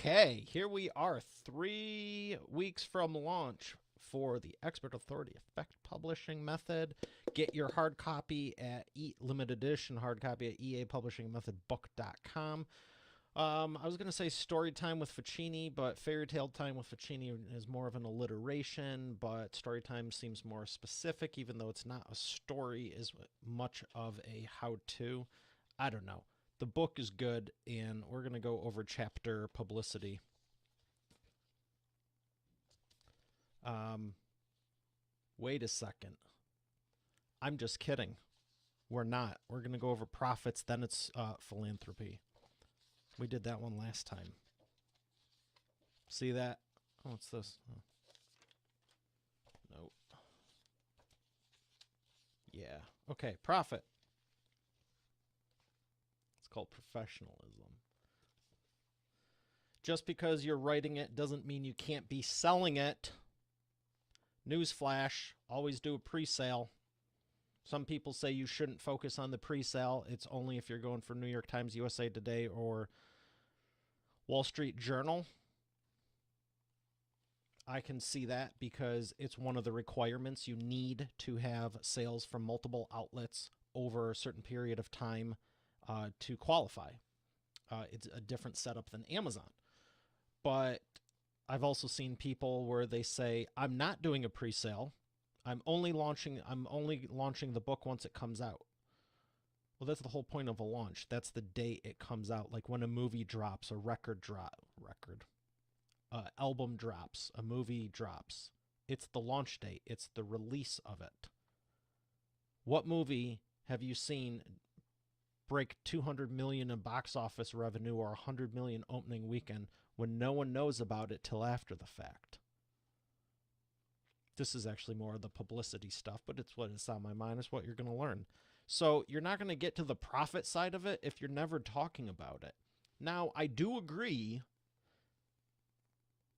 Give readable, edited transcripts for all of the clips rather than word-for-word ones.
Okay, here we are, 3 weeks from launch for the Expert Authority Effect Publishing Method. Get your hard copy at limited edition hard copy at eapublishingmethodbook.com. I was going to say story time with Ficini, but fairy tale time with Ficini is more of an alliteration, but story time seems more specific, even though it's not a story as much of a how-to. I don't know. The book is good, and we're going to go over chapter publicity. Wait a second. I'm just kidding. We're not. We're going to go over profits, then it's philanthropy. We did that one last time. See that? Oh, what's this? Oh. Nope. Yeah. Okay, profit. It's called professionalism. Just because you're writing it doesn't mean you can't be selling it. Newsflash, always do a pre-sale. Some people say you shouldn't focus on the pre-sale. It's only if you're going for New York Times, USA Today, or Wall Street Journal. I can see that because it's one of the requirements. You need to have sales from multiple outlets over a certain period of time to qualify. It's a different setup than Amazon. But I've also seen people where they say, I'm not doing a pre-sale. I'm only launching the book once it comes out. Well, that's the whole point of a launch. That's the day it comes out. Like when a movie drops, a album drops, a movie drops. It's the launch date. It's the release of it. What movie have you seen break 200 million in box office revenue or 100 million opening weekend when no one knows about it till after the fact? This is actually more of the publicity stuff, but it's what is on my mind. It's what you're going to learn. So you're not going to get to the profit side of it if you're never talking about it. Now, I do agree.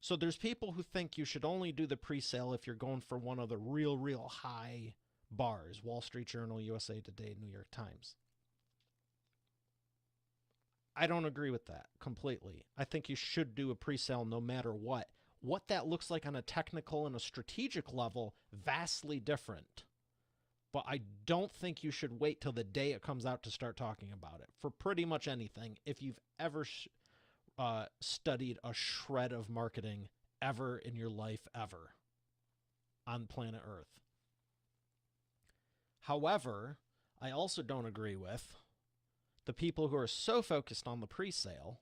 So there's people who think you should only do the pre-sale if you're going for one of the real high bars, Wall Street Journal, USA Today, New York Times. I don't agree with that completely. I think you should do a pre-sale no matter what. What that looks like on a technical and a strategic level, vastly different. But I don't think you should wait till the day it comes out to start talking about it for pretty much anything. If you've ever studied a shred of marketing ever in your life, ever, on planet Earth. However, I also don't agree with the people who are so focused on the pre-sale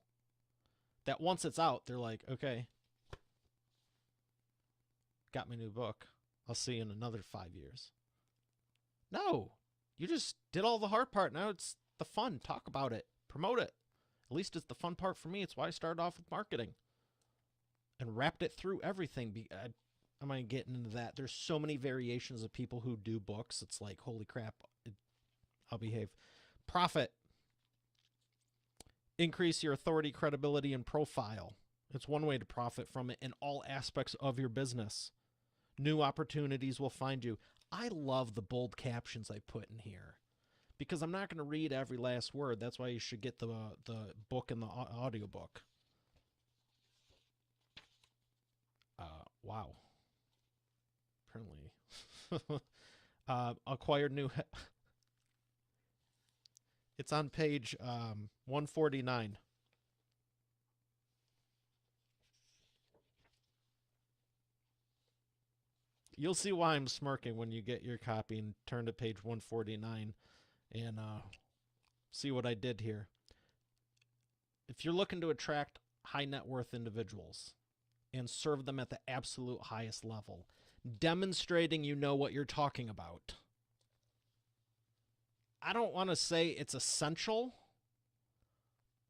that once it's out, they're like, okay, got my new book. I'll see you in another 5 years. No, you just did all the hard part. Now it's the fun. Talk about it. Promote it. At least it's the fun part for me. It's why I started off with marketing and wrapped it through everything. I'm going to get into that. There's so many variations of people who do books. It's like, holy crap, I'll behave. Profit. Increase your authority, credibility, and profile. It's one way to profit from it in all aspects of your business. New opportunities will find you. I love the bold captions I put in here because I'm not going to read every last word. That's why you should get the book and the audiobook. Wow. Apparently. Acquired new... It's on page 149. You'll see why I'm smirking when you get your copy and turn to page 149 and see what I did here. If you're looking to attract high net worth individuals and serve them at the absolute highest level, demonstrating you know what you're talking about. I don't want to say it's essential,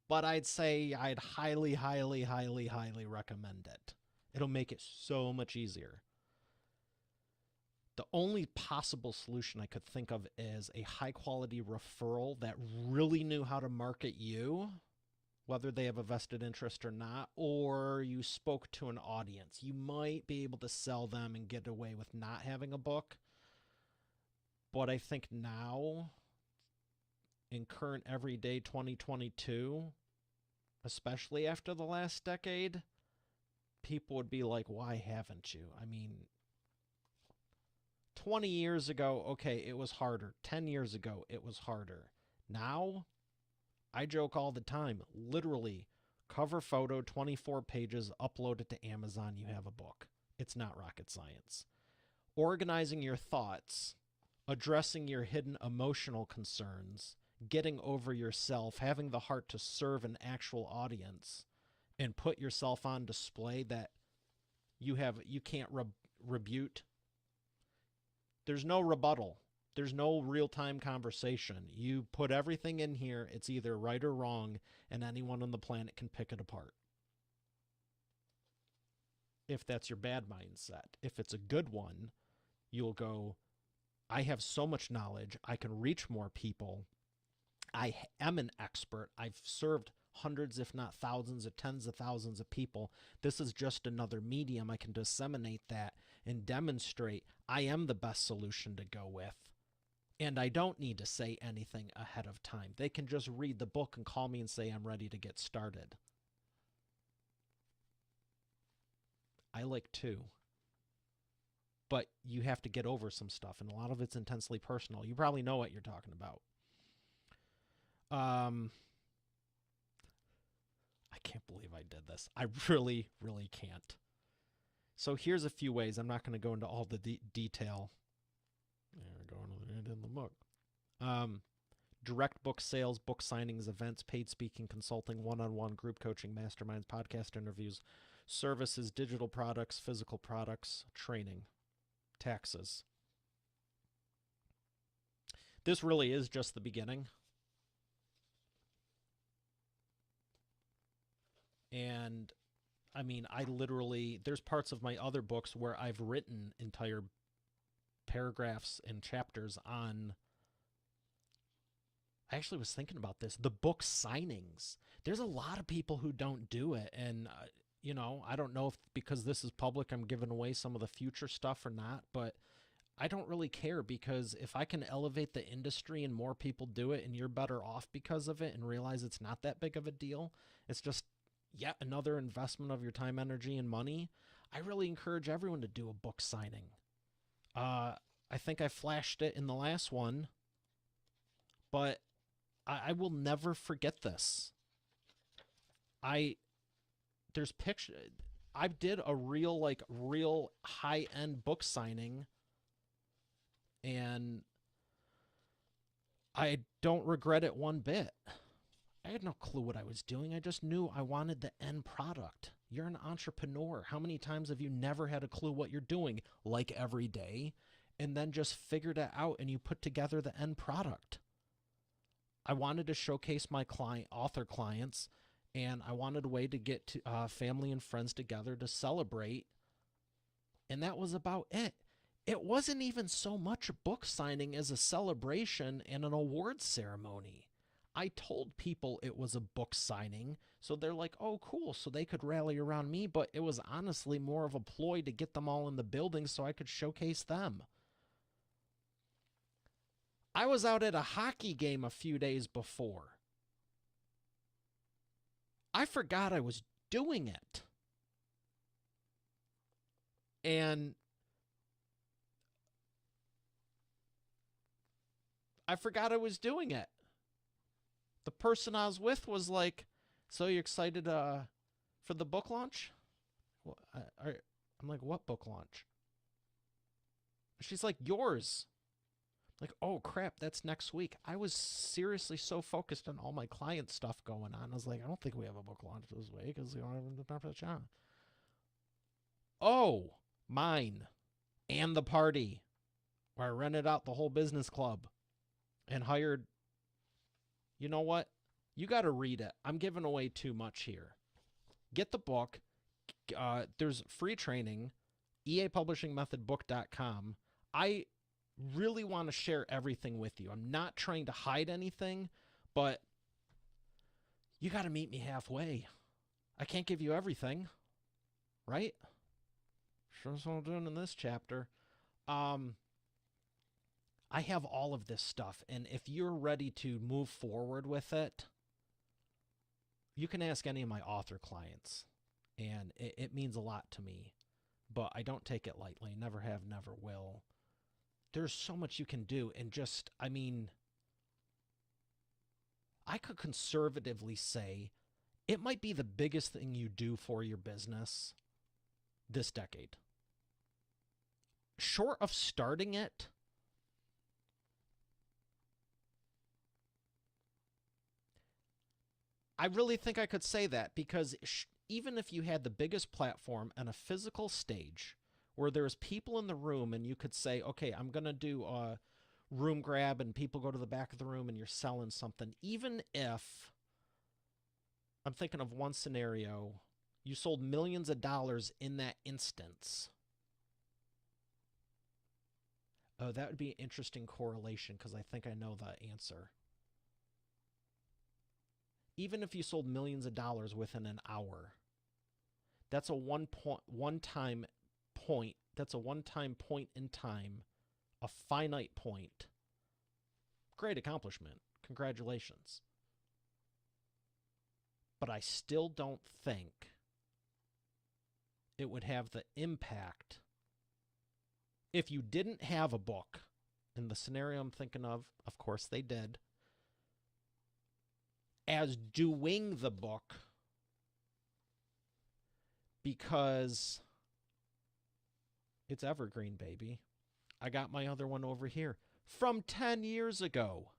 but I'd say I'd highly recommend it. It'll make it so much easier. The only possible solution I could think of is a high-quality referral that really knew how to market you, whether they have a vested interest or not, or you spoke to an audience. You might be able to sell them and get away with not having a book. But I think now, in current everyday 2022, especially after the last decade, people would be like, why haven't you? I mean, 20 years ago, okay, it was harder. 10 years ago, it was harder. Now, I joke all the time, literally, cover photo, 24 pages, upload it to Amazon, you have a book. It's not rocket science. Organizing your thoughts, addressing your hidden emotional concerns, getting over yourself, having the heart to serve an actual audience, and put yourself on display that you can't rebut. There's no rebuttal. There's no real-time conversation. You put everything in here, it's either right or wrong, and anyone on the planet can pick it apart. If that's your bad mindset. If it's a good one, you'll go, I have so much knowledge, I can reach more people. I am an expert. I've served hundreds, if not thousands, or tens of thousands of people. This is just another medium. I can disseminate that and demonstrate I am the best solution to go with. And I don't need to say anything ahead of time. They can just read the book and call me and say, I'm ready to get started. I like to. But you have to get over some stuff, and a lot of it's intensely personal. You probably know what you're talking about. I can't believe I did this. I really, really can't. So here's a few ways. I'm not going to go into all the detail. We're going in the book. Direct book sales, book signings, events, paid speaking, consulting, one-on-one, group coaching, masterminds, podcast interviews, services, digital products, physical products, training, taxes. This really is just the beginning. And I mean, there's parts of my other books where I've written entire paragraphs and chapters on, I actually was thinking about this, the book signings. There's a lot of people who don't do it. And, I don't know if because this is public, I'm giving away some of the future stuff or not, but I don't really care, because if I can elevate the industry and more people do it and you're better off because of it and realize it's not that big of a deal, it's just yet another investment of your time, energy, and money. I really encourage everyone to do a book signing. I think I flashed it in the last one, but I will never forget this. There's picture. I did a real high-end book signing, and I don't regret it one bit. I had no clue what I was doing. I just knew I wanted the end product. You're an entrepreneur. How many times have you never had a clue what you're doing, like every day, and then just figured it out and you put together the end product? I wanted to showcase my author clients, and I wanted a way to get to, family and friends together to celebrate, and that was about it. It wasn't even so much a book signing as a celebration and an awards ceremony. I told people it was a book signing, so they're like, oh, cool, so they could rally around me, but it was honestly more of a ploy to get them all in the building so I could showcase them. I was out at a hockey game a few days before. I forgot I was doing it. And I forgot I was doing it. The person I was with was like, so you excited for the book launch? I'm like, what book launch? She's like, yours. I'm like, oh crap, that's next week. I was seriously so focused on all my client stuff going on. I was like, I don't think we have a book launch this week because we don't have the time for the chat. Oh, mine and the party where I rented out the whole business club and hired. You know what? You got to read it. I'm giving away too much here. Get the book. There's free training, eapublishingmethodbook.com. I really want to share everything with you. I'm not trying to hide anything, but you got to meet me halfway. I can't give you everything, right? Sure, that's what I'm doing in this chapter. I have all of this stuff, and if you're ready to move forward with it, You can ask any of my author clients, and it means a lot to me, but I don't take it lightly. Never have, never will. There's so much you can do, and just, I mean, I could conservatively say it might be the biggest thing you do for your business this decade. Short of starting it, I really think I could say that, because even if you had the biggest platform and a physical stage where there's people in the room and you could say, okay, I'm going to do a room grab and people go to the back of the room and you're selling something, even if, I'm thinking of one scenario, you sold millions of dollars in that instance. Oh, that would be an interesting correlation, because I think I know the answer. Even if you sold millions of dollars within an hour, that's a one-time point. That's a one-time point in time, a finite point. Great accomplishment. Congratulations. But I still don't think it would have the impact if you didn't have a book. In the scenario I'm thinking of course they did, as doing the book, because it's evergreen, baby. I got my other one over here from 10 years ago.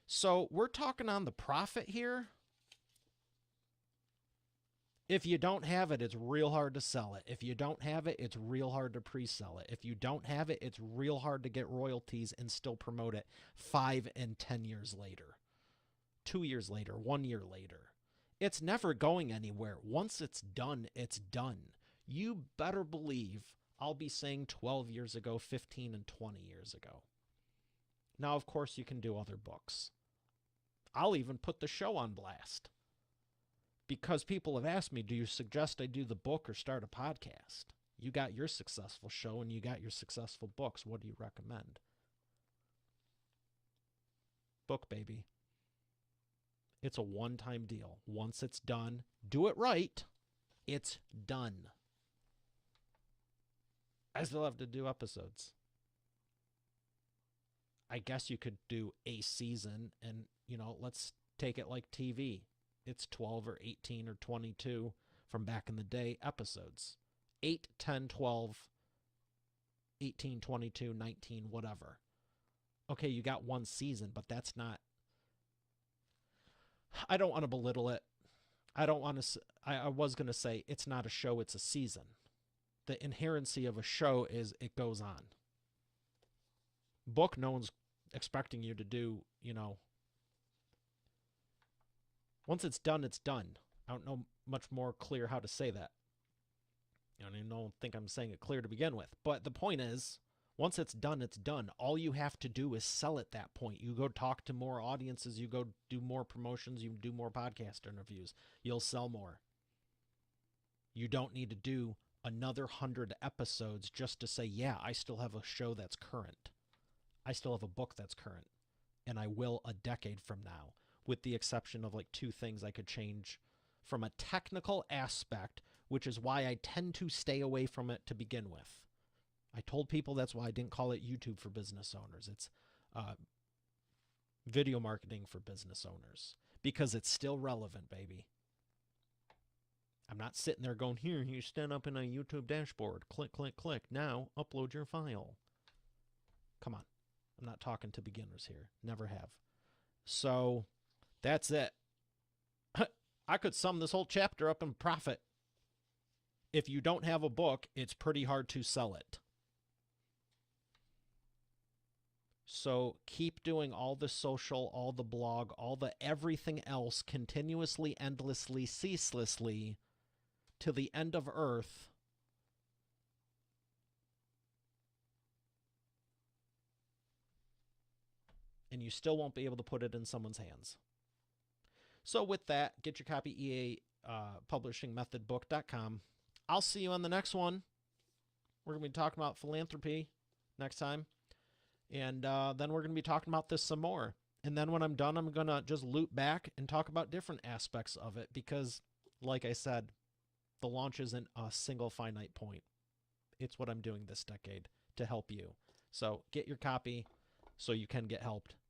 So we're talking on the profit here. If you don't have it, it's real hard to sell it. If you don't have it, it's real hard to pre-sell it. If you don't have it, it's real hard to get royalties and still promote it 5 and 10 years later, 2 years later, 1 year later. It's never going anywhere. Once it's done, it's done. You better believe I'll be saying 12 years ago, 15 and 20 years ago. Now, of course, you can do other books. I'll even put the show on blast, because people have asked me, do you suggest I do the book or start a podcast? You got your successful show and you got your successful books. What do you recommend? Book, baby. It's a one-time deal. Once it's done, do it right, it's done. I still have to do episodes. I guess you could do a season and, let's take it like TV. It's 12 or 18 or 22 from back in the day episodes. 8, 10, 12, 18, 22, 19, whatever. Okay, you got one season, but that's not... I don't want to belittle it. I was going to say it's not a show, it's a season. The inherency of a show is it goes on. Book, no one's expecting you to do, once it's done, it's done. I don't know much more clear how to say that. I don't think I'm saying it clear to begin with. But the point is, once it's done, it's done. All you have to do is sell at that point. You go talk to more audiences. You go do more promotions. You do more podcast interviews. You'll sell more. You don't need to do another 100 episodes just to say, yeah, I still have a show that's current. I still have a book that's current. And I will a decade from now, with the exception of like 2 things I could change from a technical aspect, which is why I tend to stay away from it to begin with. I told people that's why I didn't call it YouTube for business owners. It's video marketing for business owners, because it's still relevant, baby. I'm not sitting there going, here, you stand up in a YouTube dashboard. Click, click, click. Now upload your file. Come on. I'm not talking to beginners here. Never have. So that's it. I could sum this whole chapter up in profit. If you don't have a book, it's pretty hard to sell it. So keep doing all the social, all the blog, all the everything else continuously, endlessly, ceaselessly to the end of Earth. And you still won't be able to put it in someone's hands. So with that, get your copy, eapublishingmethodbook.com. I'll see you on the next one. We're going to be talking about philanthropy next time. And then we're going to be talking about this some more. And then when I'm done, I'm going to just loop back and talk about different aspects of it because, like I said, the launch isn't a single finite point. It's what I'm doing this decade to help you. So get your copy so you can get helped.